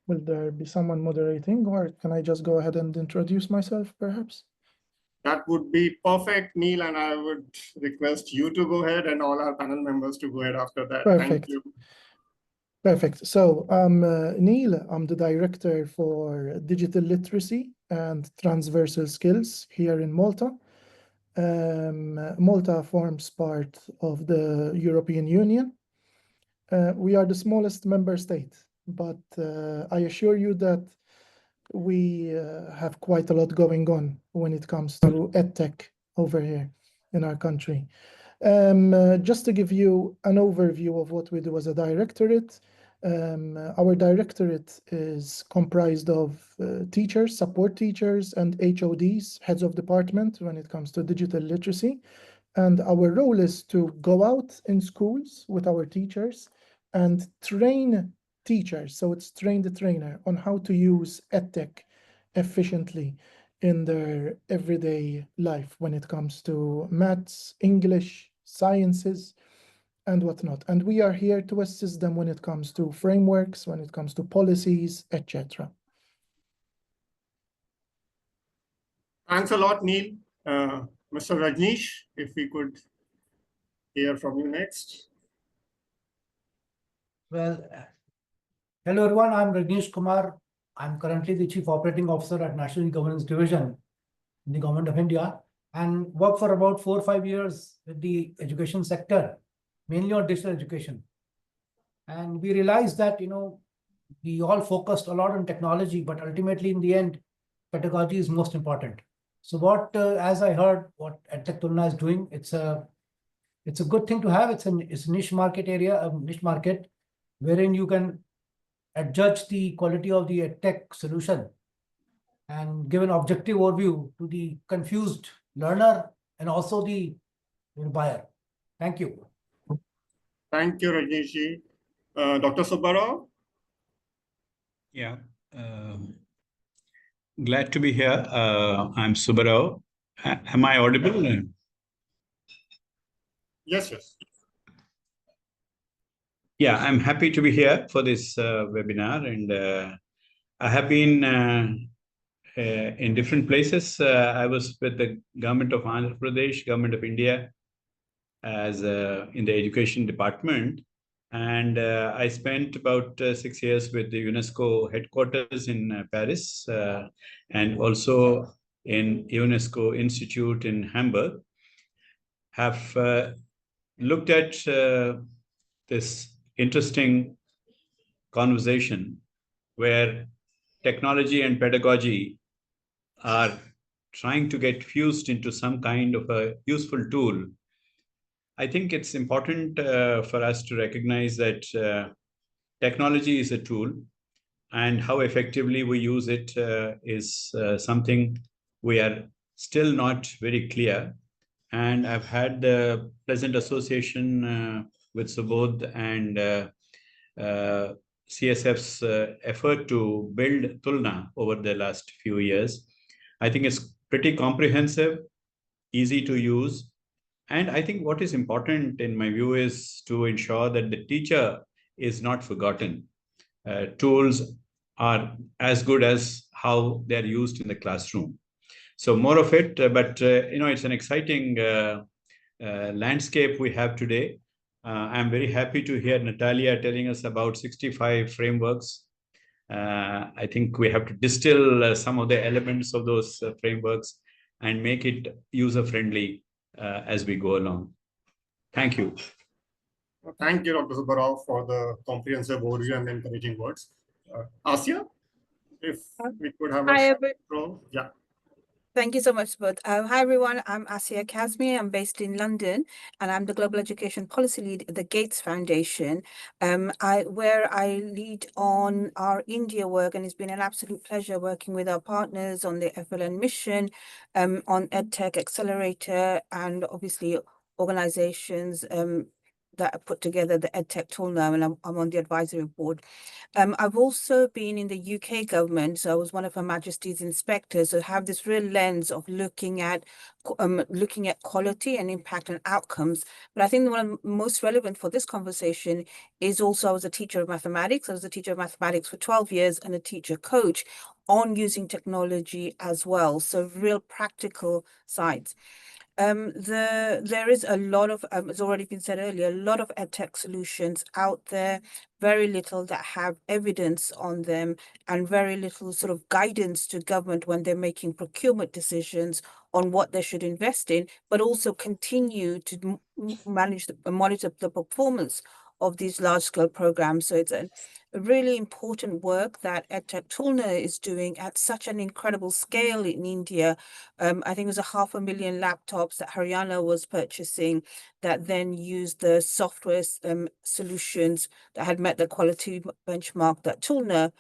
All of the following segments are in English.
Will there be someone moderating, or can I just go ahead and introduce myself, perhaps? That would be perfect, Neil, and I would request you to go ahead and all our panel members to go ahead after that. Perfect. Thank you. Perfect. So I'm Neil. I'm the director for digital literacy and transversal skills here in Malta. Malta forms part of the European Union. We are the smallest member state, but I assure you that we have quite a lot going on when it comes to EdTech over here in our country. Just to give you an overview of what we do as a directorate, our directorate is comprised of teachers, support teachers, and HODs, heads of department, when it comes to digital literacy. And our role is to go out in schools with our teachers and train teachers, so it's train the trainer, on how to use EdTech efficiently in their everyday life when it comes to maths, English, sciences, and whatnot. And we are here to assist them when it comes to frameworks, when it comes to policies, etc. Thanks a lot, Neil. Mr. Rajneesh, if we could hear from you next. Well, hello everyone, I'm Rajneesh Kumar. I'm currently the Chief Operating Officer at National Governance Division in the Government of India, and worked for about 4 or 5 years with the education sector, mainly on digital education. And we realized that, we all focused a lot on technology, but ultimately in the end, pedagogy is most important. So what, as I heard, what EdTech Tulna is doing, it's a good thing to have. It's a niche market area, a niche market, wherein you can adjudge the quality of the EdTech solution and give an objective overview to the confused learner and also the buyer. Thank you. Thank you, Rajneesh. Dr. Subbarao? Yeah, glad to be here. I'm Subbarao. Am I audible? Yes, yes. Yeah, I'm happy to be here for this webinar, and I have been in different places. I was with the government of Andhra Pradesh, government of India, as in the education department. And I spent about 6 years with the UNESCO headquarters in Paris, and also in UNESCO Institute in Hamburg. Have looked at this interesting conversation where technology and pedagogy are trying to get fused into some kind of a useful tool. I think it's important for us to recognize that technology is a tool, and how effectively we use it is something we are still not very clear. And I've had the pleasant association with Subodh and CSF's effort to build Tulna over the last few years. I think it's pretty comprehensive, easy to use. And I think what is important in my view is to ensure that the teacher is not forgotten. Tools are as good as how they're used in the classroom. So more of it, but it's an exciting landscape we have today. I'm very happy to hear Natalia telling us about 65 frameworks. I think we have to distill some of the elements of those frameworks and make it user-friendly as we go along. Thank you. Thank you, Dr. Subbarao, for the comprehensive overview and encouraging words. Asya, if we could have a intro. Yeah. Thank you so much, Subodh. Hi, everyone. I'm Asya Kazmi. I'm based in London, and I'm the Global Education Policy Lead at the Gates Foundation, where I lead on our India work, and it's been an absolute pleasure working with our partners on the FLN mission, on EdTech Accelerator, and obviously organizations that put together the EdTech Tulna, and I'm on the advisory board. I've also been in the UK government, so I was one of Her Majesty's inspectors. So I have this real lens of looking at quality and impact and outcomes. But I think the one most relevant for this conversation is also I was a teacher of mathematics. I was a teacher of mathematics for 12 years and a teacher coach on using technology as well. So real practical sides. There is a lot of, it's already been said earlier, a lot of EdTech solutions out there, very little that have evidence on them, and very little sort of guidance to government when they're making procurement decisions on what they should invest in, but also continue to monitor the performance of these large-scale programs. So it's a really important work that EdTech Tulna is doing at such an incredible scale in India. I think it was 500,000 laptops that Haryana was purchasing that then used the software solutions that had met the quality benchmark that Tulna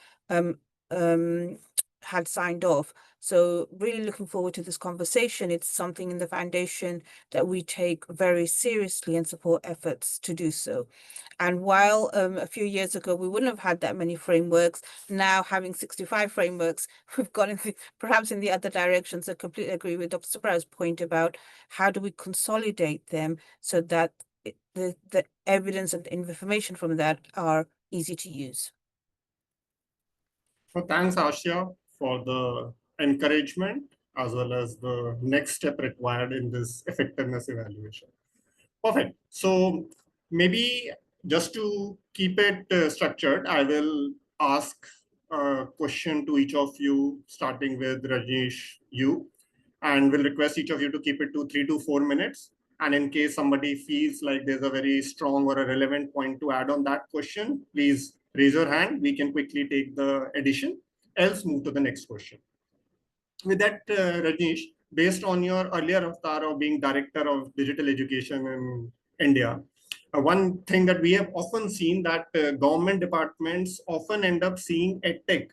had signed off. So really looking forward to this conversation. It's something in the foundation that we take very seriously and support efforts to do so. And while a few years ago, we wouldn't have had that many frameworks, now having 65 frameworks, we've gone perhaps in the other direction. So I completely agree with Dr. Subra's point about how do we consolidate them so that the evidence and the information from that are easy to use. Well, thanks, Asya, for the encouragement as well as the next step required in this effectiveness evaluation. Perfect. So maybe just to keep it structured, I will ask a question to each of you, starting with Rajneesh, you, and will request each of you to keep it to 3 to 4 minutes. And in case somebody feels like there's a very strong or a relevant point to add on that question, please raise your hand. We can quickly take the addition, else move to the next question. With that, Rajneesh, based on your earlier avatar of being Director of Digital Education in India, one thing that we have often seen that government departments often end up seeing EdTech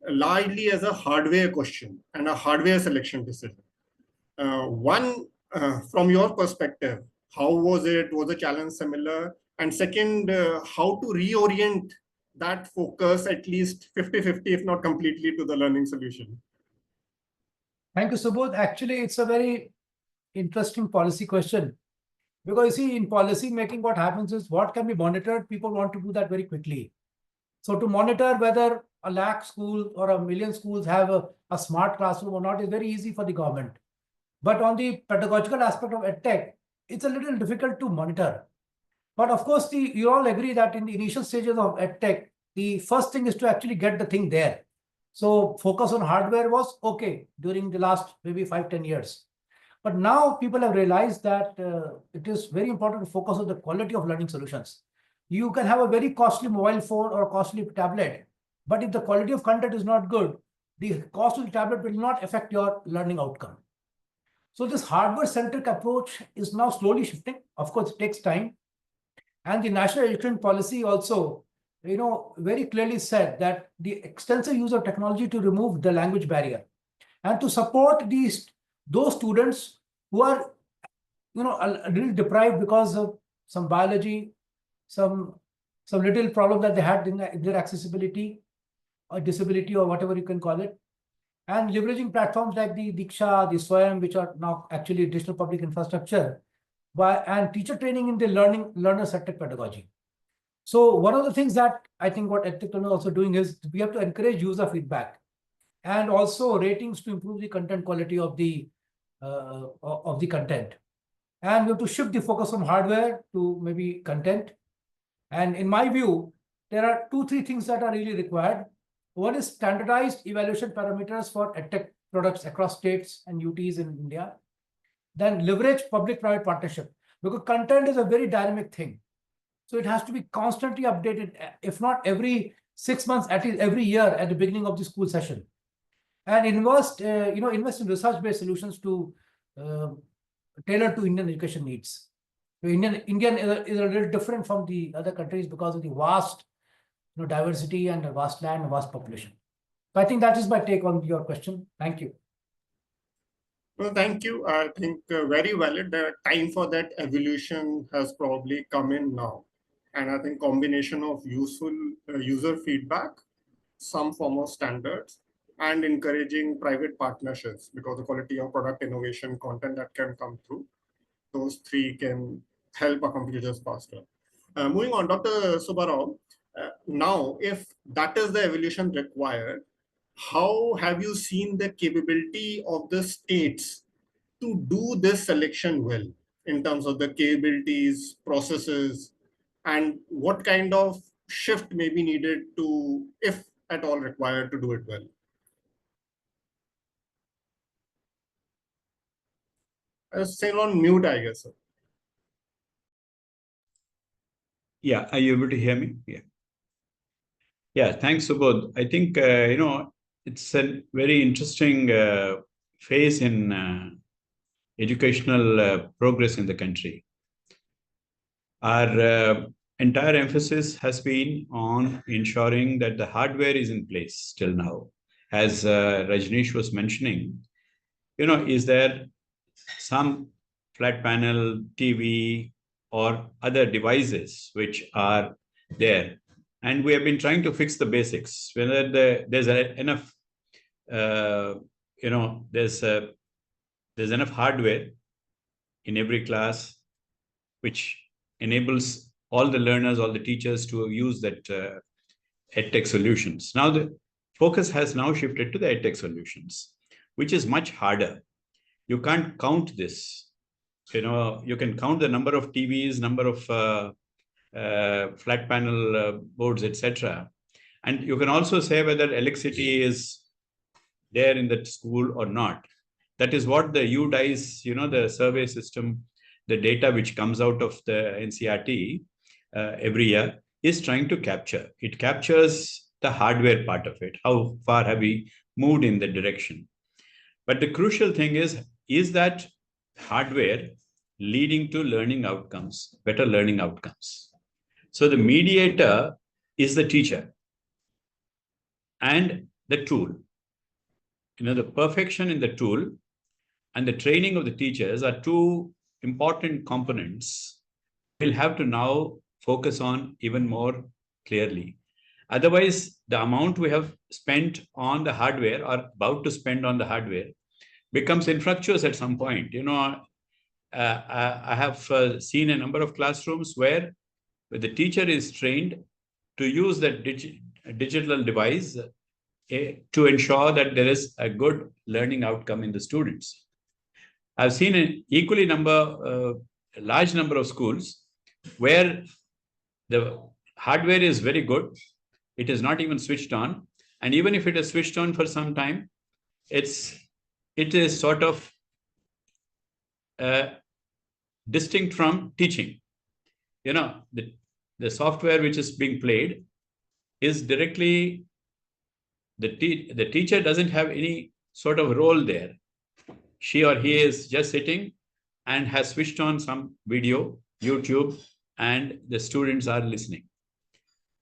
largely as a hardware question and a hardware selection decision. From your perspective, how was it? Was the challenge similar? And second, how to reorient that focus at least 50-50, if not completely, to the learning solution? Thank you, Subodh. Actually, it's a very interesting policy question. Because you see, in policy making, what happens is what can be monitored, people want to do that very quickly. So to monitor whether 100,000 schools or 1,000,000 schools have a smart classroom or not is very easy for the government. But on the pedagogical aspect of EdTech, it's a little difficult to monitor. But of course, you all agree that in the initial stages of EdTech, the first thing is to actually get the thing there. So focus on hardware was okay during the last maybe 5-10 years. But now people have realized that it is very important to focus on the quality of learning solutions. You can have a very costly mobile phone or a costly tablet, but if the quality of content is not good, the cost of the tablet will not affect your learning outcome. So this hardware-centric approach is now slowly shifting. Of course, it takes time. And the National Education Policy also, very clearly said that the extensive use of technology to remove the language barrier and to support those students who are, a little deprived because of some biology, some little problem that they had in their accessibility or disability or whatever you can call it. And leveraging platforms like the Diksha, the Swayam, which are now actually digital public infrastructure, and teacher training in the learner-centric pedagogy. So one of the things that I think what EdTech Tulna is also doing is we have to encourage user feedback and also ratings to improve the content quality of the content. And we have to shift the focus from hardware to maybe content. And in my view, there are 2-3 things that are really required. One is standardized evaluation parameters for EdTech products across states and UTs in India. Then leverage public-private partnership, because content is a very dynamic thing. So it has to be constantly updated, if not every 6 months, at least every year at the beginning of the school session. And invest in research-based solutions to tailor to Indian education needs. So Indian is a little different from the other countries because of the vast diversity and a vast land and vast population. So I think that is my take on your question. Thank you. Well, thank you. I think very valid. The time for that evolution has probably come in now. And I think combination of useful user feedback, some form of standards, and encouraging private partnerships, because the quality of product innovation content that can come through, those three can help accomplish this faster. Moving on, Dr. Subbarao, now if that is the evolution required, how have you seen the capability of the states to do this selection well in terms of the capabilities, processes, and what kind of shift may be needed to, if at all required, to do it well? Still on mute, I guess. Sir. Yeah, are you able to hear me? Yeah. Yeah, thanks, Subodh. I think, it's a very interesting phase in educational progress in the country. Our entire emphasis has been on ensuring that the hardware is in place till now. As Rajneesh was mentioning, is there some flat panel TV or other devices which are there? And we have been trying to fix the basics, whether there's enough, there's enough hardware in every class, which enables all the learners, all the teachers to use that EdTech solutions. Now the focus has now shifted to the EdTech solutions, which is much harder. You can't count this. You can count the number of TVs, number of flat panel boards, etc. And you can also say whether electricity is there in that school or not. That is what the UDICE, the survey system, the data which comes out of the NCERT every year is trying to capture. It captures the hardware part of it. How far have we moved in that direction? But the crucial thing is that hardware leading to learning outcomes, better learning outcomes. So the mediator is the teacher and the tool. The perfection in the tool and the training of the teachers are two important components we'll have to now focus on even more clearly. Otherwise, the amount we have spent on the hardware or about to spend on the hardware becomes infructuous at some point. I have seen a number of classrooms where the teacher is trained to use that digital device to ensure that there is a good learning outcome in the students. I've seen an equally large number of schools where the hardware is very good. It is not even switched on. And even if it is switched on for some time, it is sort of distinct from teaching. The software which is being played is directly, the teacher doesn't have any sort of role there. She or he is just sitting and has switched on some video, YouTube, and the students are listening.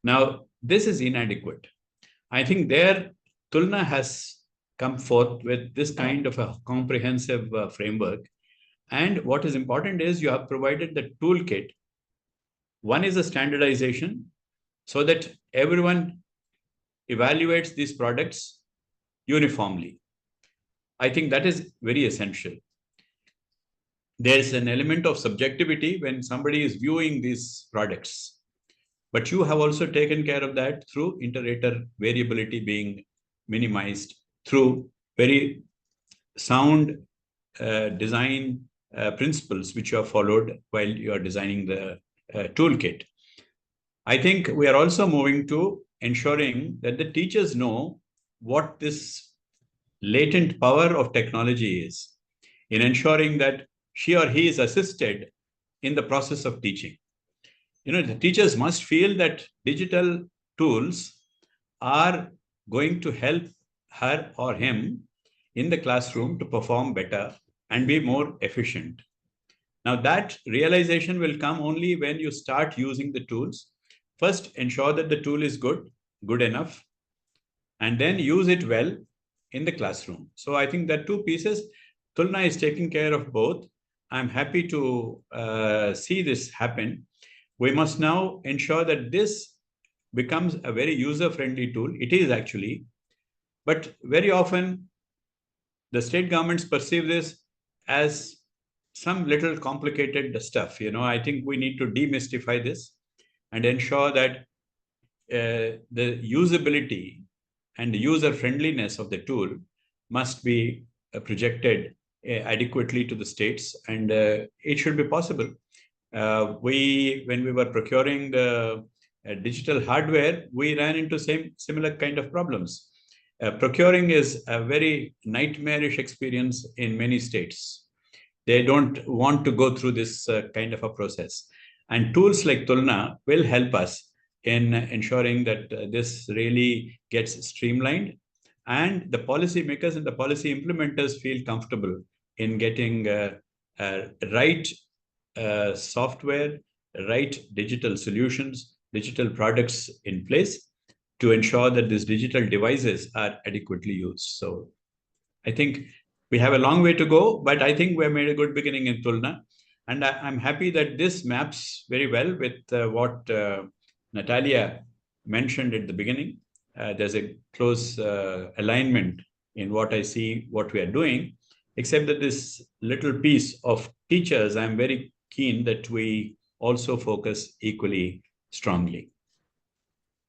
Now, this is inadequate. I think there, Tulna has come forth with this kind of a comprehensive framework. And what is important is you have provided the toolkit. One is a standardization so that everyone evaluates these products uniformly. I think that is very essential. There's an element of subjectivity when somebody is viewing these products, but you have also taken care of that through inter-rater variability being minimized through very sound design principles which you have followed while you are designing the toolkit. I think we are also moving to ensuring that the teachers know what this latent power of technology is in ensuring that she or he is assisted in the process of teaching. The teachers must feel that digital tools are going to help her or him in the classroom to perform better and be more efficient. Now, that realization will come only when you start using the tools. First, ensure that the tool is good enough, and then use it well in the classroom. So I think that two pieces, Tulna is taking care of both. I'm happy to see this happen. We must now ensure that this becomes a very user-friendly tool. It is actually, but very often the state governments perceive this as some little complicated stuff. I think we need to demystify this and ensure that the usability and the user friendliness of the tool must be projected adequately to the states, and it should be possible. When we were procuring the digital hardware, we ran into similar kind of problems. Procuring is a very nightmarish experience in many states. They don't want to go through this kind of a process. And tools like Tulna will help us in ensuring that this really gets streamlined, and the policymakers and the policy implementers feel comfortable in getting right software, right digital solutions, digital products in place to ensure that these digital devices are adequately used. So I think we have a long way to go, but I think we have made a good beginning in Tulna. And I'm happy that this maps very well with what Natalia mentioned at the beginning. There's a close alignment in what I see, what we are doing, except that this little piece of teachers, I'm very keen that we also focus equally strongly.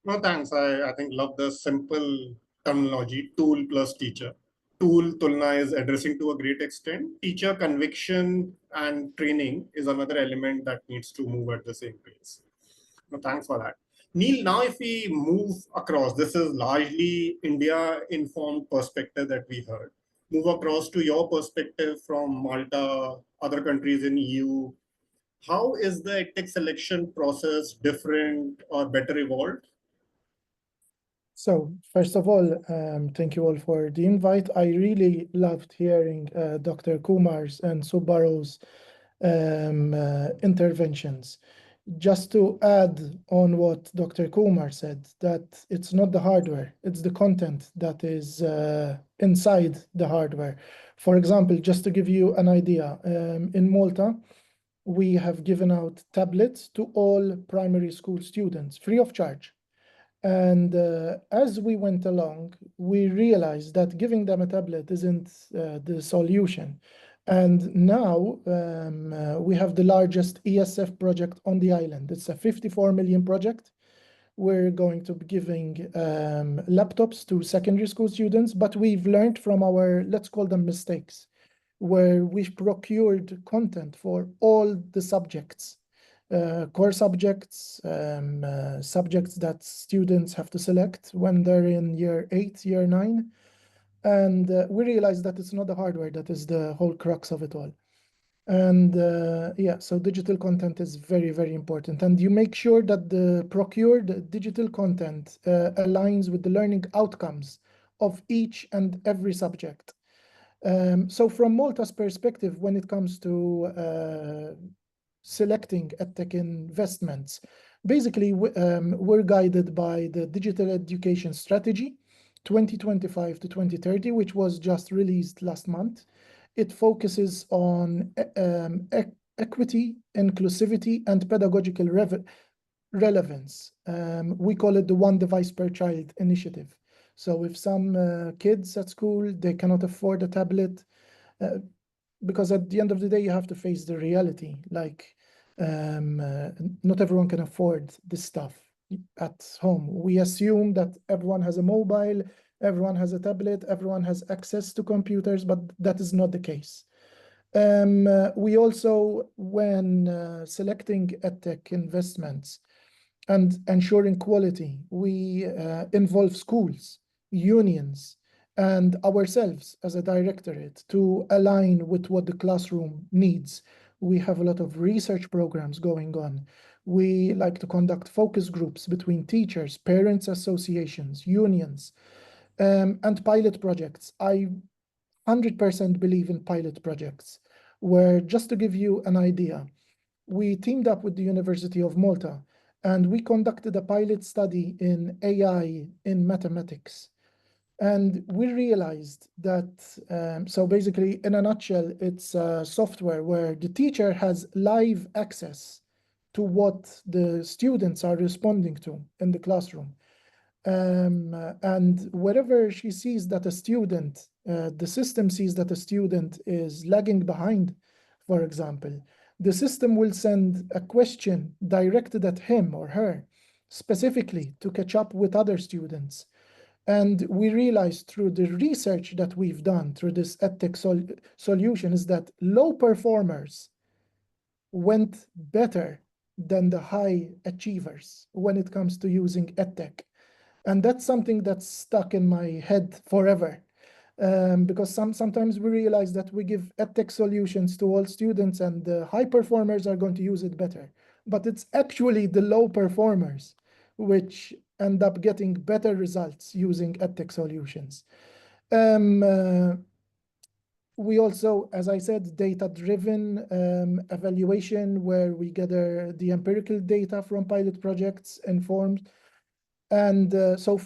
No, thanks. I think love the simple terminology, tool plus teacher. Tool, Tulna is addressing to a great extent. Teacher conviction and training is another element that needs to move at the same pace. No, thanks for that. Neil, now if we move across, this is largely India-informed perspective that we heard. Move across to your perspective from Malta, other countries in EU. How is the EdTech selection process different or better evolved? So first of all, thank you all for the invite. I really loved hearing Dr. Kumar's and Subbaro's interventions. Just to add on what Dr. Kumar said, that it's not the hardware, it's the content that is inside the hardware. For example, just to give you an idea, in Malta, we have given out tablets to all primary school students free of charge. And as we went along, we realized that giving them a tablet isn't the solution. And now we have the largest ESF project on the island. It's a 54 million project. We're going to be giving laptops to secondary school students, but we've learned from our, let's call them mistakes, where we've procured content for all the subjects. Core subjects, subjects that students have to select when they're in year 8, year 9. And we realized that it's not the hardware that is the whole crux of it all. And yeah, so digital content is very, very important. And you make sure that the procured digital content aligns with the learning outcomes of each and every subject. So from Malta's perspective, when it comes to selecting EdTech investments, basically we're guided by the Digital Education Strategy 2025 to 2030, which was just released last month. It focuses on equity, inclusivity, and pedagogical relevance. We call it the One Device Per Child initiative. So if some kids at school, they cannot afford a tablet, because at the end of the day, you have to face the reality. Like, not everyone can afford this stuff at home. We assume that everyone has a mobile, everyone has a tablet, everyone has access to computers, but that is not the case. We also, when selecting EdTech investments and ensuring quality, we involve schools, unions, and ourselves as a directorate to align with what the classroom needs. We have a lot of research programs going on. We like to conduct focus groups between teachers, parents associations, unions, and pilot projects. I 100% believe in pilot projects, where, just to give you an idea, we teamed up with the University of Malta and we conducted a pilot study in AI in mathematics. And we realized that, so basically, in a nutshell, it's software where the teacher has live access to what the students are responding to in the classroom. And wherever she sees that a student, the system sees that a student is lagging behind, for example, the system will send a question directed at him or her specifically to catch up with other students. And we realized through the research that we've done through this EdTech solution is that low performers went better than the high achievers when it comes to using EdTech. And that's something that's stuck in my head forever. Because sometimes we realize that we give EdTech solutions to all students and the high performers are going to use it better. But it's actually the low performers which end up getting better results using EdTech solutions. We also, as I said, data-driven evaluation where we gather the empirical data from pilot projects informed. And so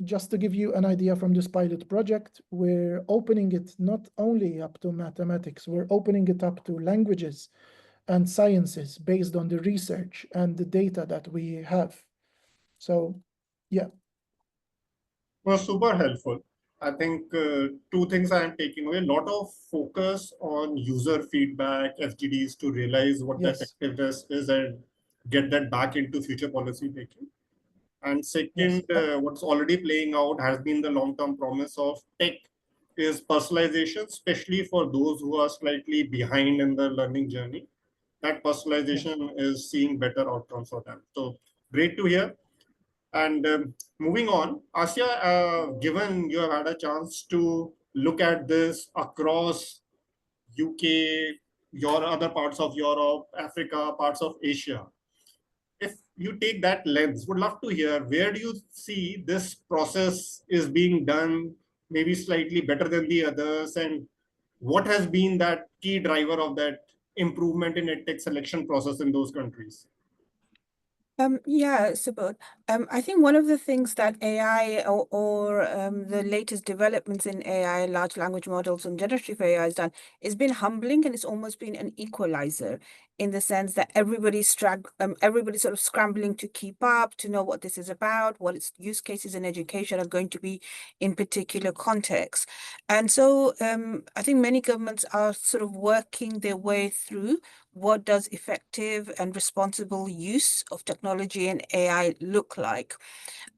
just to give you an idea from this pilot project, we're opening it not only up to mathematics, we're opening it up to languages and sciences based on the research and the data that we have. So, yeah. Was super helpful. I think two things I am taking away, a lot of focus on user feedback, FGDs to realize what the effectiveness is and get that back into future policy making. And second, what's already playing out has been the long-term promise of tech is personalization, especially for those who are slightly behind in the learning journey. That personalization is seeing better outcomes for them. So great to hear. And moving on, Asya, given you have had a chance to look at this across UK, your other parts of Europe, Africa, parts of Asia, if you take that lens, would love to hear where do you see this process is being done, maybe slightly better than the others, and what has been that key driver of that improvement in EdTech selection process in those countries? Yeah, Subodh. I think one of the things that AI or the latest developments in AI, large language models and generative AI has done is been humbling, and it's almost been an equalizer in the sense that everybody's sort of scrambling to keep up, to know what this is about, what its use cases in education are going to be in particular contexts. And so I think many governments are sort of working their way through what does effective and responsible use of technology and AI look like.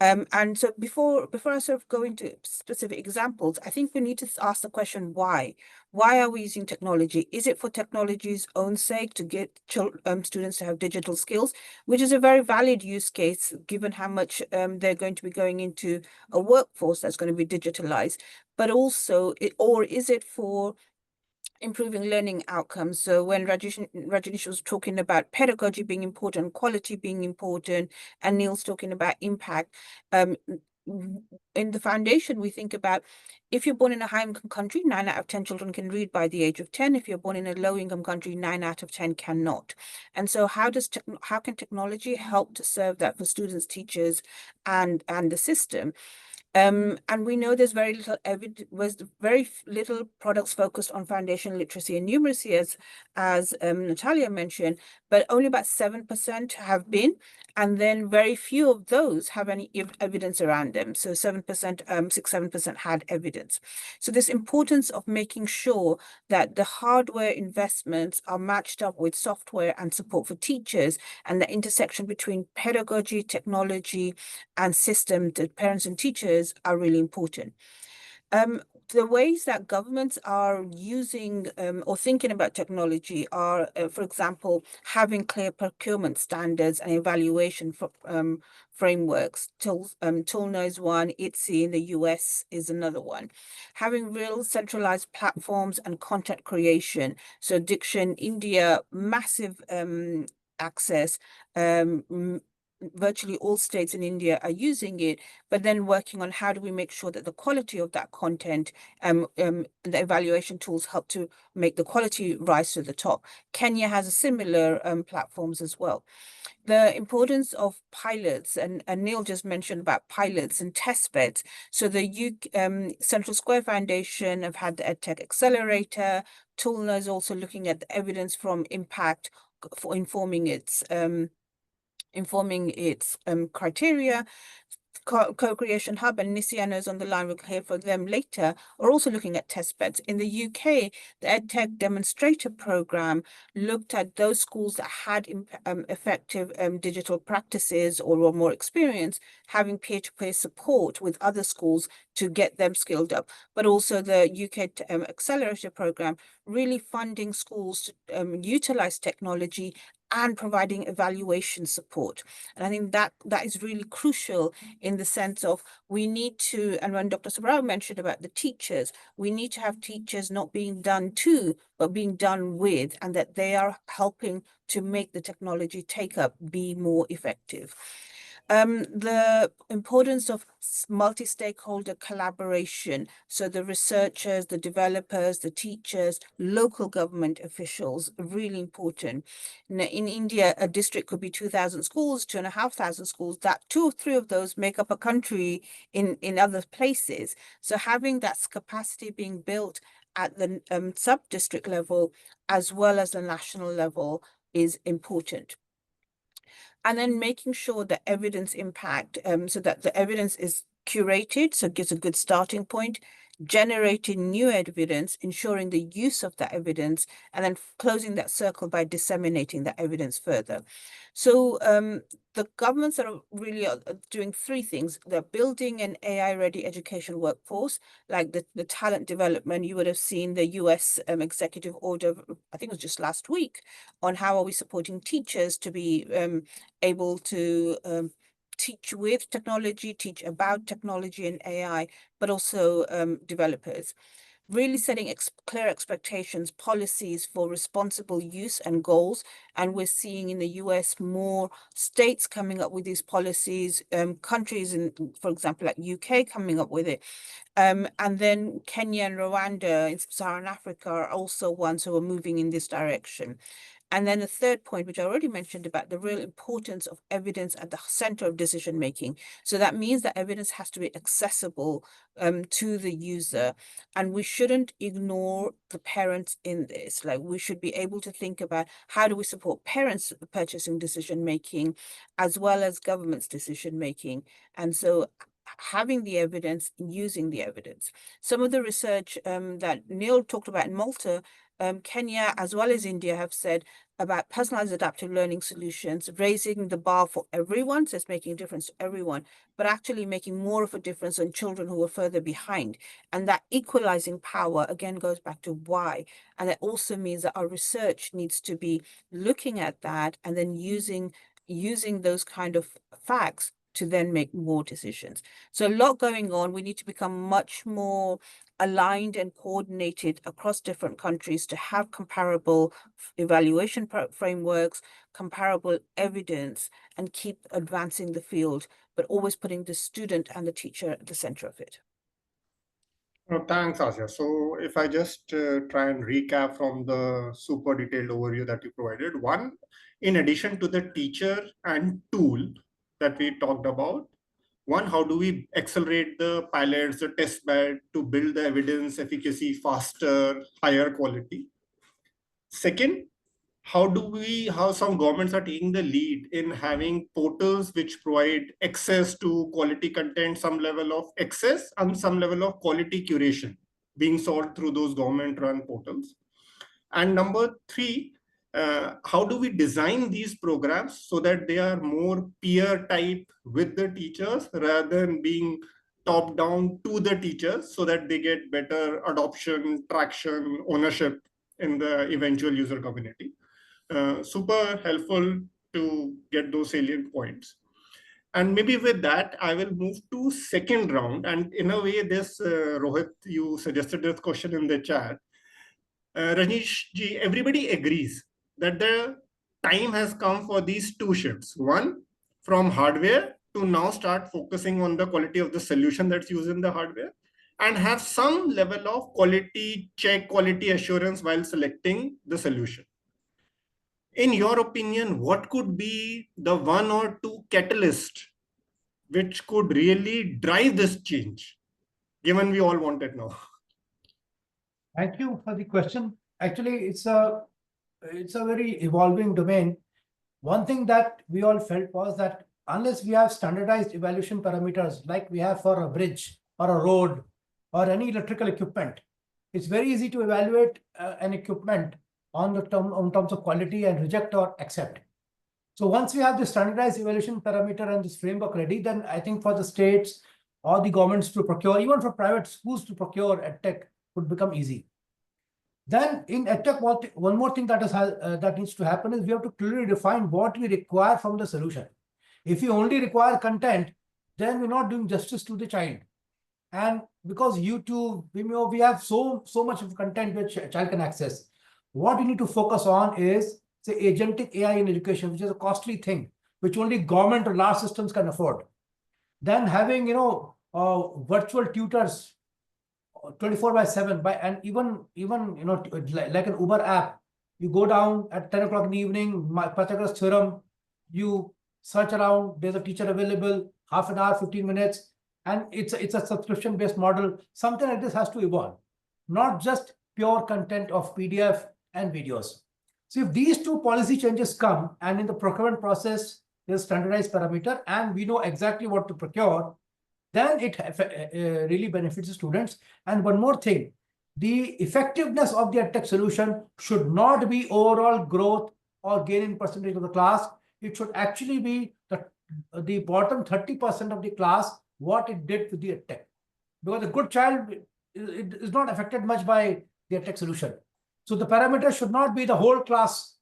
And so before I sort of go into specific examples, I think we need to ask the question, why? Why are we using technology? Is it for technology's own sake to get students to have digital skills, which is a very valid use case given how much they're going to be going into a workforce that's going to be digitalized, but also, or is it for improving learning outcomes? So when Rajneesh was talking about pedagogy being important, quality being important, and Neil's talking about impact, in the foundation, we think about if you're born in a high-income country, 9 out of 10 children can read by the age of 10. If you're born in a low-income country, 9 out of 10 cannot. And so how can technology help to serve that for students, teachers, and the system? And we know there's very little products focused on foundational literacy and numeracy, as Natalia mentioned, but only about 7% have been, and then very few of those have any evidence around them. So 7%, 6-7% had evidence. So this importance of making sure that the hardware investments are matched up with software and support for teachers, and the intersection between pedagogy, technology, and system to parents and teachers are really important. The ways that governments are using or thinking about technology are, for example, having clear procurement standards and evaluation for, frameworks. Tulna is one, ICIEIE in the US is another one. Having real centralized platforms and content creation. So Diction, India, massive access, virtually all states in India are using it, but then working on how do we make sure that the quality of that content, the evaluation tools help to make the quality rise to the top. Kenya has a similar platforms as well. The importance of pilots, and Neil just mentioned about pilots and test beds. So the Central Square Foundation have had the EdTech Accelerator. Tulna is also looking at the evidence from impact for informing its criteria. Co-Creation Hub and ICIEIE is on the line, we'll hear from them later, are also looking at test beds. In the UK, the EdTech Demonstrator Programme looked at those schools that had effective digital practices or were more experienced, having peer-to-peer support with other schools to get them skilled up. But also the UK Accelerator Programme really funding schools to utilise technology and providing evaluation support. And I think that is really crucial in the sense of we need to, and when Dr. Subrao mentioned about the teachers, we need to have teachers not being done to, but being done with, and that they are helping to make the technology take up be more effective. The importance of multi-stakeholder collaboration. So the researchers, the developers, the teachers, local government officials, really important. In India, a district could be 2,000 schools, 2,500 schools. That 2 or 3 of those make up a country in other places. So having that capacity being built at the sub-district level as well as the national level is important. And then making sure the evidence impact, so that the evidence is curated, so it gives a good starting point, generating new evidence, ensuring the use of that evidence, and then closing that circle by disseminating that evidence further. So the governments are really doing 3 things. They're building an AI-ready education workforce, like the talent development. You would have seen the US executive order, I think it was just last week, on how are we supporting teachers to be able to teach with technology, teach about technology and AI, but also developers. Really setting clear expectations, policies for responsible use and goals. And we're seeing in the US more states coming up with these policies, countries, for example, like UK coming up with it. And then Kenya and Rwanda in Sub-Saharan Africa are also ones who are moving in this direction. And then the third point, which I already mentioned about the real importance of evidence at the center of decision making. So that means that evidence has to be accessible to the user. And we shouldn't ignore the parents in this. Like, we should be able to think about how do we support parents' purchasing decision making as well as government's decision making. And so having the evidence, using the evidence. Some of the research that Neil talked about in Malta, Kenya as well as India have said about personalized adaptive learning solutions, raising the bar for everyone, so it's making a difference to everyone, but actually making more of a difference on children who are further behind. And that equalizing power, again, goes back to why. And that also means that our research needs to be looking at that and then using those kind of facts to then make more decisions. So a lot going on. We need to become much more aligned and coordinated across different countries to have comparable evaluation frameworks, comparable evidence, and keep advancing the field, but always putting the student and the teacher at the center of it. Thanks, Asya. So if I just try and recap from the super detailed overview that you provided, one, in addition to the teacher and tool that we talked about, one, how do we accelerate the pilots, the test bed to build the evidence efficacy faster, higher quality? Second, how some governments are taking the lead in having portals which provide access to quality content, some level of access and some level of quality curation being sought through those government-run portals. And number 3, how do we design these programs so that they are more peer type with the teachers rather than being top down to the teachers so that they get better adoption, traction, ownership in the eventual user community? Super helpful to get those salient points. And maybe with that, I will move to second round. And in a way, this, Rohit, you suggested this question in the chat. Rajneesh ji, everybody agrees that the time has come for these 2 shifts. One, from hardware to now start focusing on the quality of the solution that's used in the hardware, and have some level of quality check, quality assurance while selecting the solution. In your opinion, what could be the one or two catalysts which could really drive this change, given we all want it now? Thank you for the question. Actually, it's a very evolving domain. One thing that we all felt was that unless we have standardized evaluation parameters like we have for a bridge or a road or any electrical equipment, it's very easy to evaluate an equipment on terms of quality and reject or accept. So once we have the standardized evaluation parameter and this framework ready, then I think for the states or the governments to procure, even for private schools to procure EdTech, would become easy. Then in EdTech, one more thing that needs to happen is we have to clearly define what we require from the solution. If you only require content, then we're not doing justice to the child. And because YouTube, Vimeo, we have so much of content which a child can access. What we need to focus on is, say, agentic AI in education, which is a costly thing, which only government or large systems can afford. Then having, virtual tutors 24/7 and even like an Uber app, you go down at 10 o'clock in the evening, Pythagoras theorem, you search around, there's a teacher available, half an hour, 15 minutes, and it's a subscription-based model. Something like this has to evolve, not just pure content of PDF and videos. So if these two policy changes come, and in the procurement process, there's standardized parameter, and we know exactly what to procure, then it really benefits the students. And one more thing, the effectiveness of the EdTech solution should not be overall growth or gain in percentage of the class. It should actually be the bottom 30% of the class, what it did with the EdTech. Because a good child is not affected much by the EdTech solution. So the parameter should not be the whole class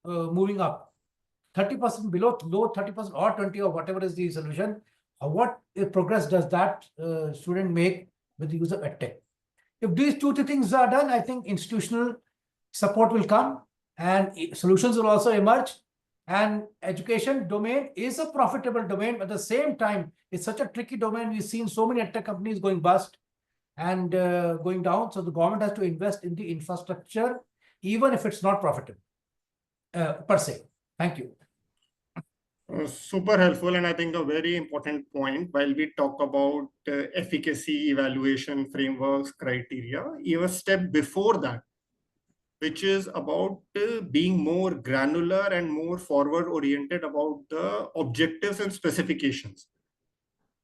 moving up. 30% below, low 30% or 20 or whatever is the solution. What progress does that student make with the use of EdTech? If these two things are done, I think institutional support will come and solutions will also emerge. And education domain is a profitable domain, but at the same time, it's such a tricky domain. We've seen so many EdTech companies going bust and going down. So the government has to invest in the infrastructure, even if it's not profitable per se. Thank you. Super helpful, and I think a very important point while we talk about efficacy, evaluation, frameworks, criteria, even a step before that, which is about being more granular and more forward-oriented about the objectives and specifications.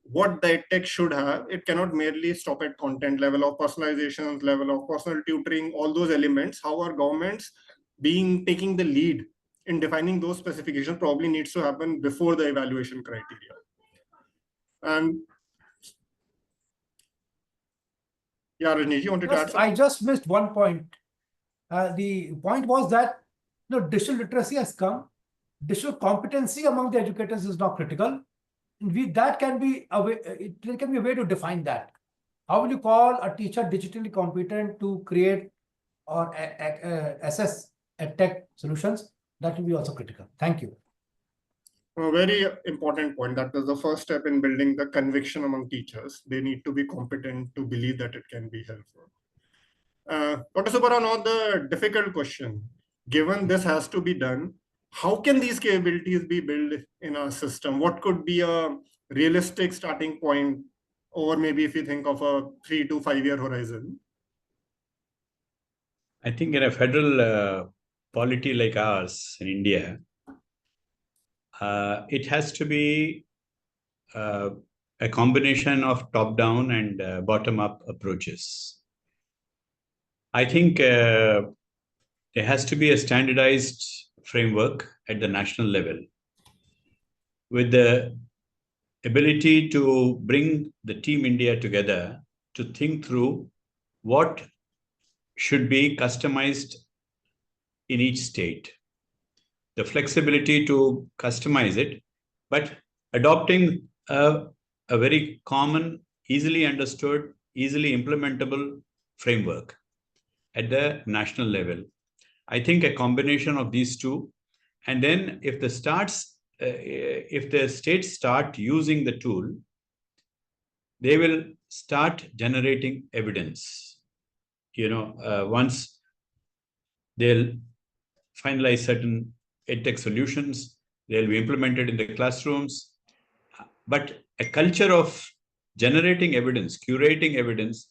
What the EdTech should have, it cannot merely stop at content level of personalization, level of personal tutoring, all those elements. How are governments taking the lead in defining those specifications probably needs to happen before the evaluation criteria. And yeah, Rajneesh, you wanted to add something? I just missed one point. The point was that digital literacy has come. Digital competency among the educators is now critical. That can be a way, there can be a way to define that. How will you call a teacher digitally competent to create or assess EdTech solutions? That will be also critical. Thank you. A very important point. That is the first step in building the conviction among teachers. They need to be competent to believe that it can be helpful. Dr. Subbarao, now the difficult question. Given this has to be done, how can these capabilities be built in our system? What could be a realistic starting point, or maybe if you think of a 3 to 5 year horizon? I think in a federal polity like ours in India, it has to be a combination of top-down and bottom-up approaches. I think there has to be a standardized framework at the national level with the ability to bring the Team India together to think through what should be customized in each state. The flexibility to customize it, but adopting a very common, easily understood, easily implementable framework at the national level. I think a combination of these two, and then if the if the states start using the tool, they will start generating evidence. Once they'll finalize certain EdTech solutions, they'll be implemented in the classrooms. But a culture of generating evidence, curating evidence,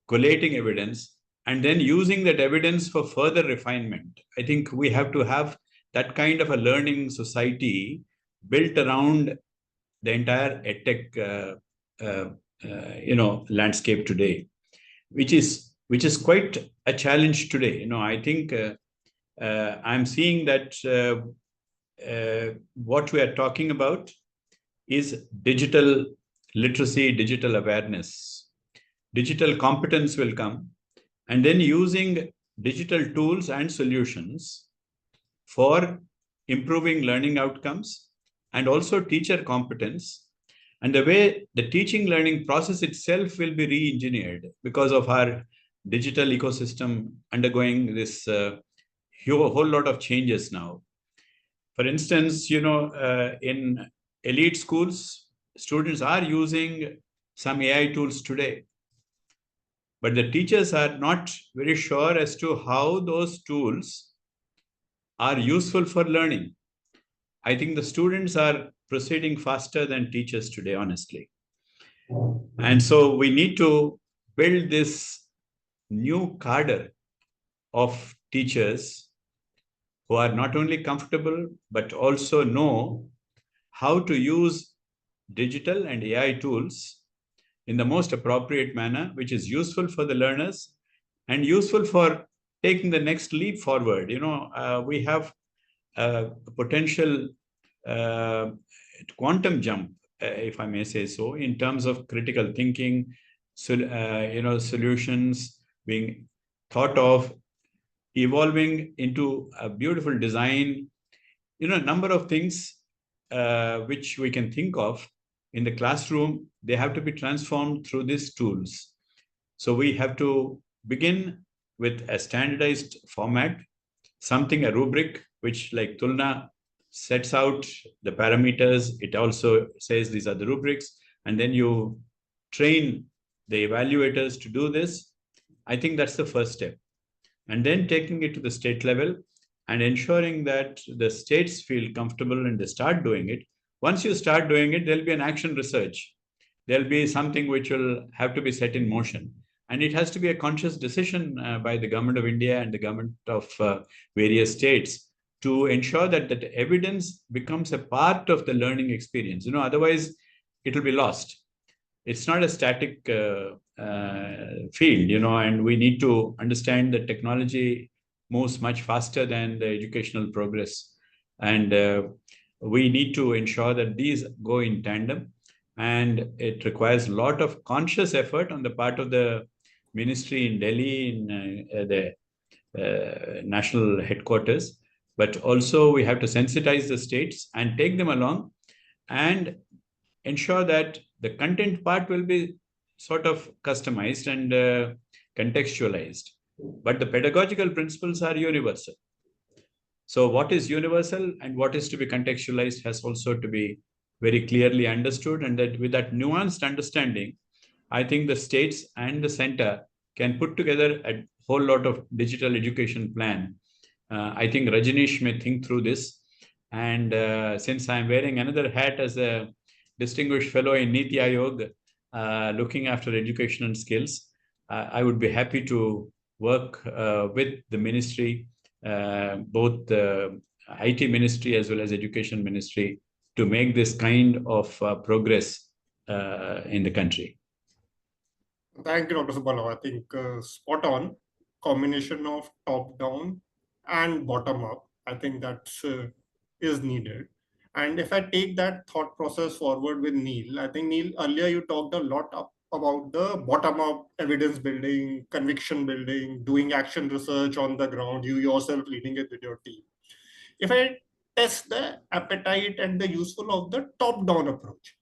collating evidence, and then using that evidence for further refinement. I think we have to have that kind of a learning society built around the entire EdTech landscape today, which is quite a challenge today. I think I'm seeing that what we are talking about is digital literacy, digital awareness. Digital competence will come, and then using digital tools and solutions for improving learning outcomes and also teacher competence. And the way the teaching learning process itself will be re-engineered because of our digital ecosystem undergoing this whole lot of changes now. For instance, in elite schools, students are using some AI tools today, but the teachers are not very sure as to how those tools are useful for learning. I think the students are proceeding faster than teachers today, honestly. And so we need to build this new cadre of teachers who are not only comfortable, but also know how to use digital and AI tools in the most appropriate manner, which is useful for the learners and useful for taking the next leap forward. We have a potential quantum jump, if I may say so, in terms of critical thinking, solutions being thought of, evolving into a beautiful design, a number of things which we can think of in the classroom. They have to be transformed through these tools. So we have to begin with a standardized format, a rubric, which like Tulna sets out the parameters. It also says these are the rubrics, and then you train the evaluators to do this. I think that's the first step. And then taking it to the state level and ensuring that the states feel comfortable and they start doing it. Once you start doing it, there'll be an action research. There'll be something which will have to be set in motion. And it has to be a conscious decision by the government of India and the government of various states to ensure that that evidence becomes a part of the learning experience. Otherwise, it will be lost. It's not a static field, and we need to understand that technology moves much faster than the educational progress. And we need to ensure that these go in tandem. And it requires a lot of conscious effort on the part of the ministry in Delhi, in the national headquarters. But also we have to sensitize the states and take them along and ensure that the content part will be sort of customized and contextualized. But the pedagogical principles are universal. So what is universal and what is to be contextualized has also to be very clearly understood. And that with that nuanced understanding, I think the states and the center can put together a whole lot of digital education plan. I think Rajneesh may think through this. And since I'm wearing another hat as a distinguished fellow in Niti Aayog, looking after education and skills, I would be happy to work with the ministry, both the IT ministry as well as education ministry, to make this kind of progress in the country. Thank you, Dr. Subalav. I think spot on. Combination of top-down and bottom-up. I think that is needed. And if I take that thought process forward with Neil, I think Neil, earlier you talked a lot about the bottom-up evidence building, conviction building, doing action research on the ground, you yourself leading it with your team. If I test the appetite and the useful of the top-down approach,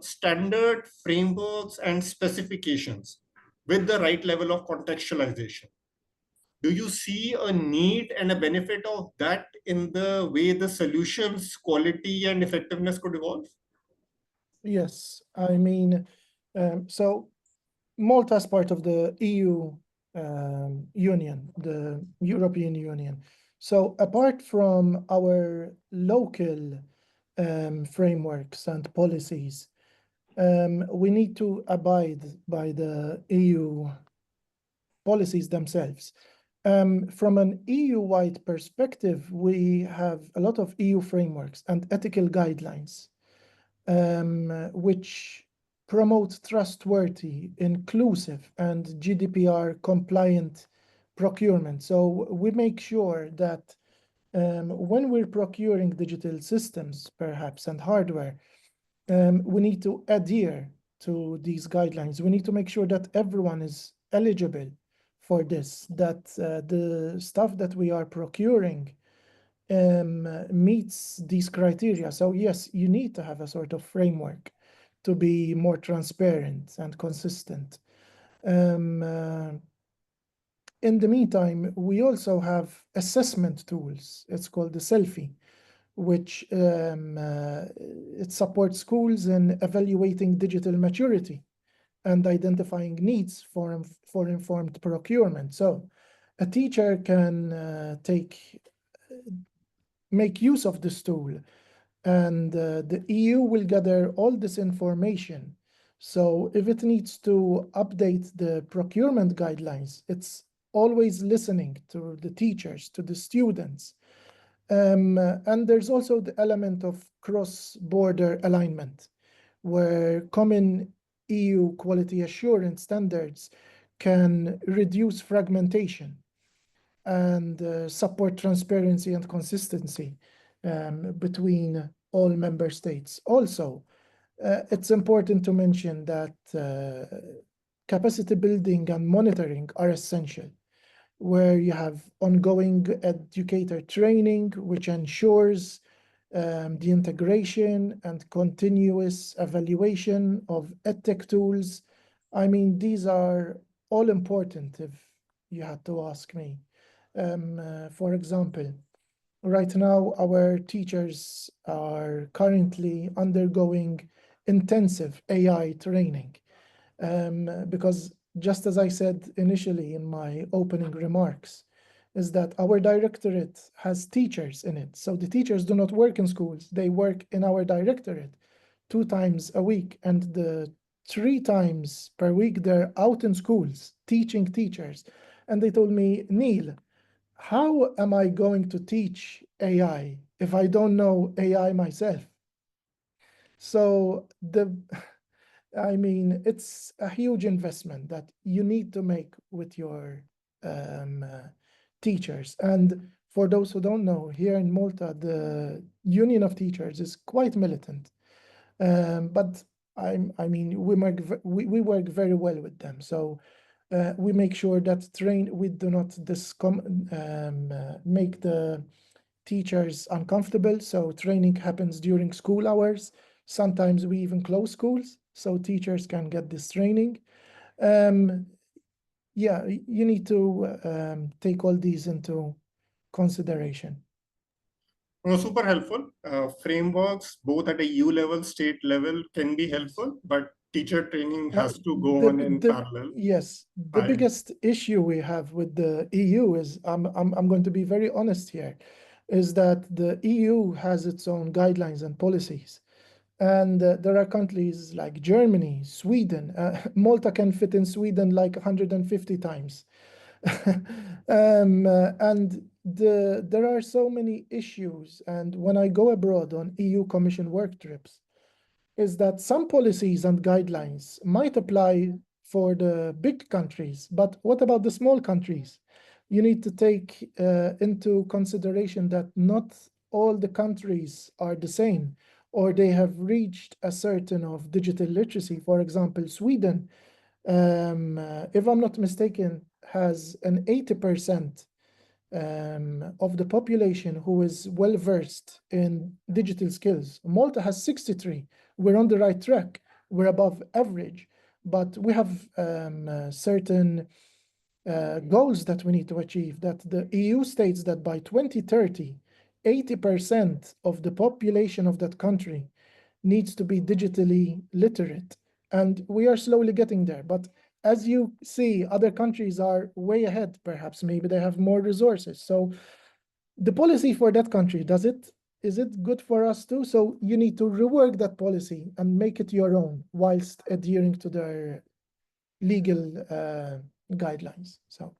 standard frameworks and specifications with the right level of contextualization, do you see a need and a benefit of that in the way the solutions quality and effectiveness could evolve? Yes, I mean, so Malta is part of the EU Union, the European Union. So apart from our local frameworks and policies, we need to abide by the EU policies themselves. From an EU-wide perspective, we have a lot of EU frameworks and ethical guidelines, which promote trustworthy, inclusive, and GDPR compliant procurement. So we make sure that when we're procuring digital systems, perhaps, and hardware, we need to adhere to these guidelines. We need to make sure that everyone is eligible for this, that the stuff that we are procuring meets these criteria. So yes, you need to have a sort of framework to be more transparent and consistent. In the meantime, we also have assessment tools. It's called the Selfie, which it supports schools in evaluating digital maturity and identifying needs for informed procurement. So a teacher can make use of this tool, and the EU will gather all this information. So if it needs to update the procurement guidelines, it's always listening to the teachers, to the students. And there's also the element of cross-border alignment, where common EU quality assurance standards can reduce fragmentation and support transparency and consistency between all member states. Also, it's important to mention that capacity building and monitoring are essential, where you have ongoing educator training, which ensures the integration and continuous evaluation of EdTech tools. I mean, these are all important if you had to ask me. For example, right now, our teachers are currently undergoing intensive AI training because just as I said initially in my opening remarks, is that our directorate has teachers in it. So the teachers do not work in schools. They work in our directorate 2 times a week, and the 3 times per week, they're out in schools teaching teachers. And they told me, Neil, how am I going to teach AI if I don't know AI myself? So I mean, it's a huge investment that you need to make with your teachers. And for those who don't know, here in Malta, the Union of Teachers is quite militant. But I mean, we work very well with them. So we make sure that we do not make the teachers uncomfortable. So training happens during school hours. Sometimes we even close schools so teachers can get this training. Yeah, you need to take all these into consideration. Super helpful. Frameworks, both at a EU level, state level, can be helpful, but teacher training has to go on in parallel. Yes, the biggest issue we have with the EU is, I'm going to be very honest here, is that the EU has its own guidelines and policies. And there are countries like Germany, Sweden. Malta can fit in Sweden like 150 times. And there are so many issues. And when I go abroad on EU Commission work trips, is that some policies and guidelines might apply for the big countries, but what about the small countries? You need to take into consideration that not all the countries are the same, or they have reached a certain of digital literacy. For example, Sweden, if I'm not mistaken, has an 80% of the population who is well versed in digital skills. Malta has 63. We're on the right track. We're above average, but we have certain goals that we need to achieve, that the EU states that by 2030, 80% of the population of that country needs to be digitally literate. And we are slowly getting there. But as you see, other countries are way ahead, perhaps. Maybe they have more resources. So the policy for that country, is it good for us too? So you need to rework that policy and make it your own whilst adhering to their legal guidelines. So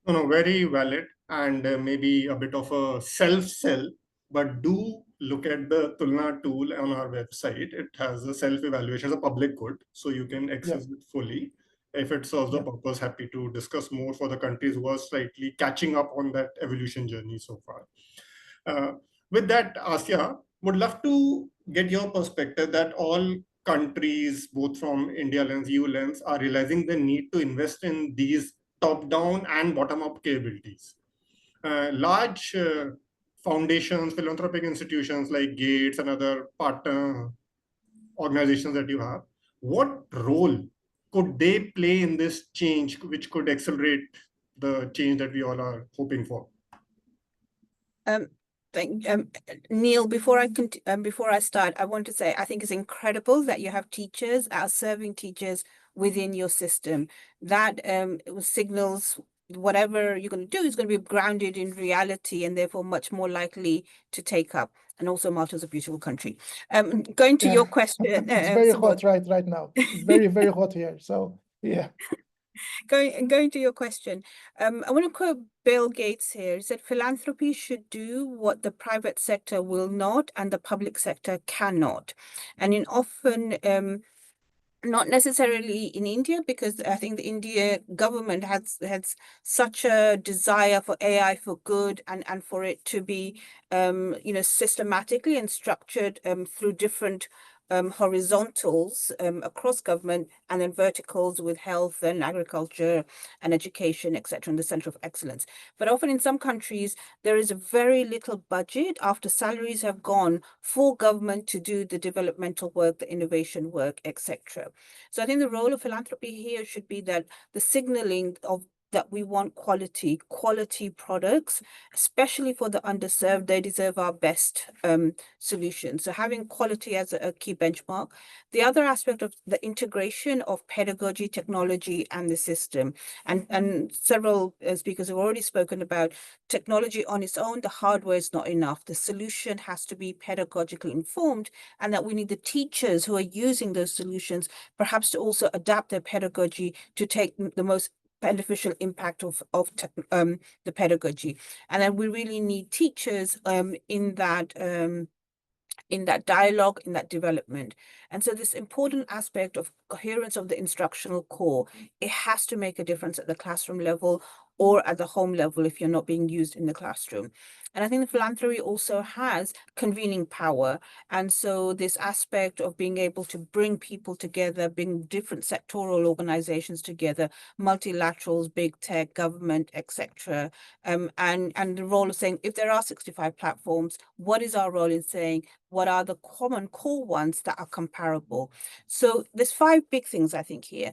no, very valid, and maybe a bit of a self-sell, but do look at the Tulna tool on our website. It has a self-evaluation as a public good, so you can access it fully. If it serves the purpose, happy to discuss more for the countries who are slightly catching up on that evolution journey so far. With that, Asya, would love to get your perspective that all countries, both from India lens, EU lens, are realizing the need to invest in these top-down and bottom-up capabilities. Large foundations, philanthropic institutions like Gates and other partner organizations that you have, what role could they play in this change, which could accelerate the change that we all are hoping for? Neil, before I start, I want to say I think it's incredible that you have teachers, serving teachers within your system. That signals whatever you're going to do is going to be grounded in reality and therefore much more likely to take up. And also Malta's a beautiful country. Going to your question. It's very hot right now. It's very, very hot here. So yeah. Going to your question, I want to quote Bill Gates here. He said, philanthropy should do what the private sector will not and the public sector cannot. And in often, not necessarily in India, because I think the India government has such a desire for AI for good and for it to be, systematically and structured through different horizontals across government, and then verticals with health and agriculture and education, etc., and the center of excellence. But often in some countries, there is a very little budget after salaries have gone for government to do the developmental work, the innovation work, etc. So I think the role of philanthropy here should be that the signaling of that we want quality products, especially for the underserved. They deserve our best solutions. So having quality as a key benchmark. The other aspect of the integration of pedagogy, technology, and the system. And several speakers have already spoken about technology on its own. The hardware is not enough. The solution has to be pedagogically informed, and that we need the teachers who are using those solutions perhaps to also adapt their pedagogy to take the most beneficial impact of the pedagogy. And then we really need teachers in that dialogue, in that development. And so this important aspect of coherence of the instructional core, it has to make a difference at the classroom level or at the home level if you're not being used in the classroom. And I think the philanthropy also has convening power. And so this aspect of being able to bring people together, bring different sectoral organizations together, multilaterals, big tech, government, etc. And the role of saying, if there are 65 platforms, what is our role in saying, what are the common core ones that are comparable? So there's 5 big things I think here.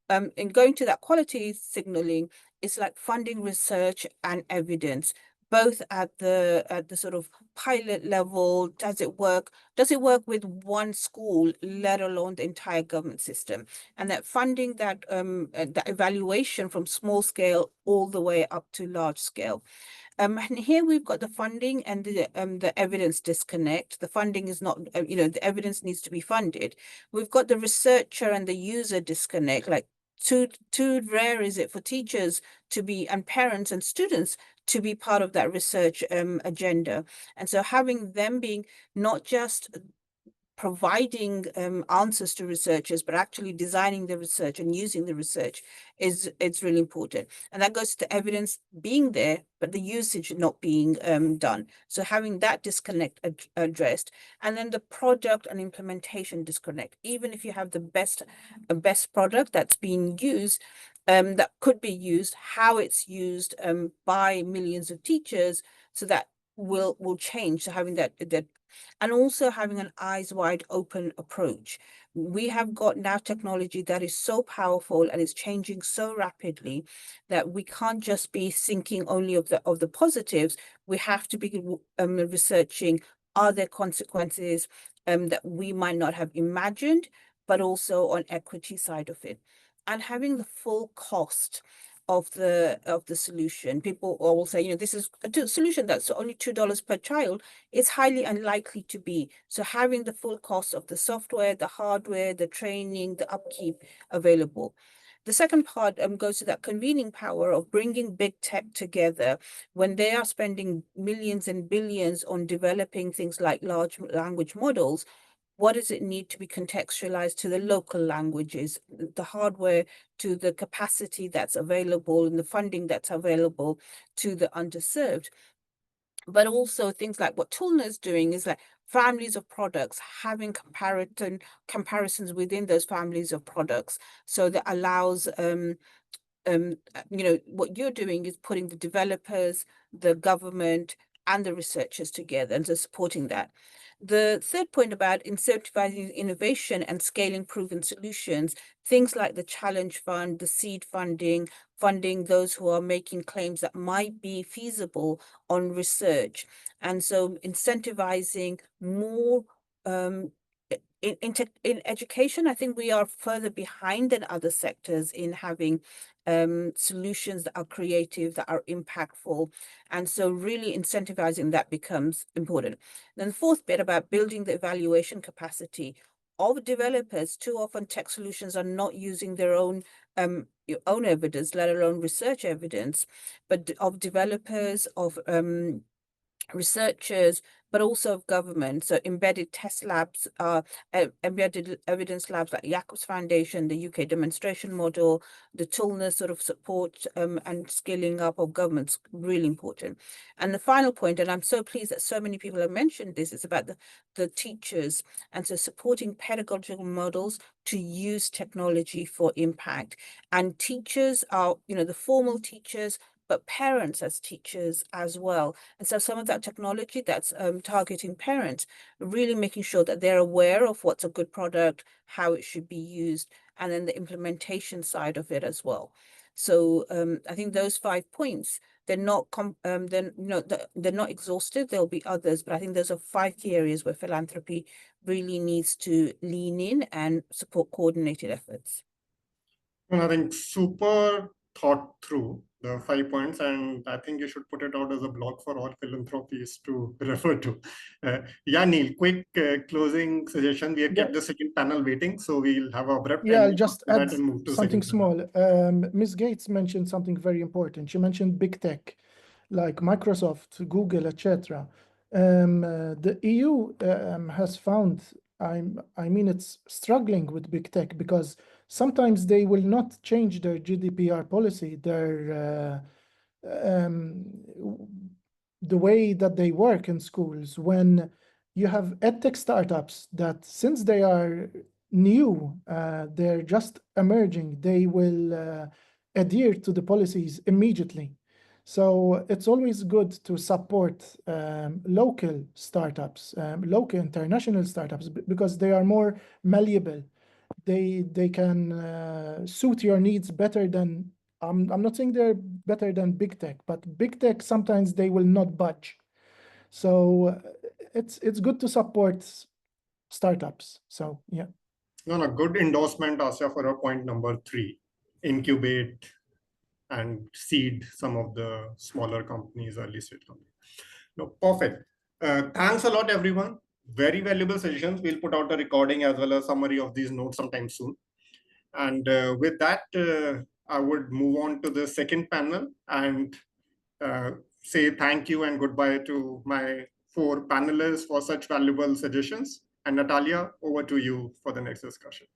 In going to that quality signaling, it's like funding research and evidence, both at the sort of pilot level. Does it work? Does it work with one school, let alone the entire government system? And that funding, that evaluation from small scale all the way up to large scale. And here we've got the funding and the evidence disconnect. The funding is not, the evidence needs to be funded. We've got the researcher and the user disconnect. Like too rare is it for teachers to be, and parents and students to be part of that research agenda. And so having them being not just providing answers to researchers, but actually designing the research and using the research it's really important. And that goes to evidence being there, but the usage not being done. So having that disconnect addressed, and then the product and implementation disconnect. Even if you have the best product that's being used, that could be used, how it's used by millions of teachers, so that will change. So having that and also having an eyes wide open approach. We have got now technology that is so powerful and is changing so rapidly that we can't just be thinking only of the positives. We have to be researching, are there consequences that we might not have imagined, but also on equity side of it, and having the full cost of the solution. People will say, you know, this is a solution that's only $2 per child. It's highly unlikely to be. So having the full cost of the software, the hardware, the training, the upkeep available. The second part goes to that convening power of bringing big tech together when they are spending millions and billions on developing things like large language models. What does it need to be contextualized to the local languages, the hardware, to the capacity that's available and the funding that's available to the underserved? But also things like what Tulna is doing is like families of products, having comparisons within those families of products. So that allows you know, what you're doing is putting the developers, the government, and the researchers together, and so supporting that. The third point about incentivizing innovation and scaling proven solutions, things like the Challenge Fund, the seed funding, funding those who are making claims that might be feasible on research. And so incentivizing more in education, I think we are further behind than other sectors in having solutions that are creative, that are impactful. And so really incentivizing that becomes important. Then the fourth bit about building the evaluation capacity of developers. Too often tech solutions are not using their own evidence, let alone research evidence, but of developers, of researchers, but also of government. So embedded test labs, embedded evidence labs like Jacobs Foundation, the UK demonstration model, the Tulna sort of support and scaling up of government's really important. And the final point, and I'm so pleased that so many people have mentioned this, is about the teachers. And so supporting pedagogical models to use technology for impact. And teachers are, you know, the formal teachers, but parents as teachers as well. And so some of that technology that's targeting parents, really making sure that they're aware of what's a good product, how it should be used, and then the implementation side of it as well. So I think those 5 points, they're not they're not exhaustive. There'll be others, but I think those are 5 key areas where philanthropy really needs to lean in and support coordinated efforts. And I think super thought through the 5 points, and I think you should put it out as a blog for all philanthropies to refer to. Yeah, Neil, quick closing suggestion. We have kept the second panel waiting, so we'll have a abrupt I'll ending just after add that and move to something second panel. small. Ms. Gates mentioned something very important. She mentioned big tech, like Microsoft, Google, etc. The EU has found, I mean, it's struggling with big tech because sometimes they will not change their GDPR policy, the way that they work in schools. When you have EdTech startups that, since they are new, they're just emerging, they will adhere to the policies immediately. So it's always good to support local startups, local international startups, because they are more malleable. They can suit your needs better than, I'm not saying they're better than big tech, but big tech, sometimes they will not budge. So it's good to support startups. So yeah. No, good endorsement, Asya, for your point number 3. Incubate and seed some of the smaller companies, early stage companies. No, perfect. Thanks a lot, everyone. Very valuable sessions. We'll put out a recording as well as summary of these notes sometime soon. And with that, I would move on to the second panel and say thank you and goodbye to my 4 panelists for such valuable suggestions. And Natalia, over to you for the next discussion.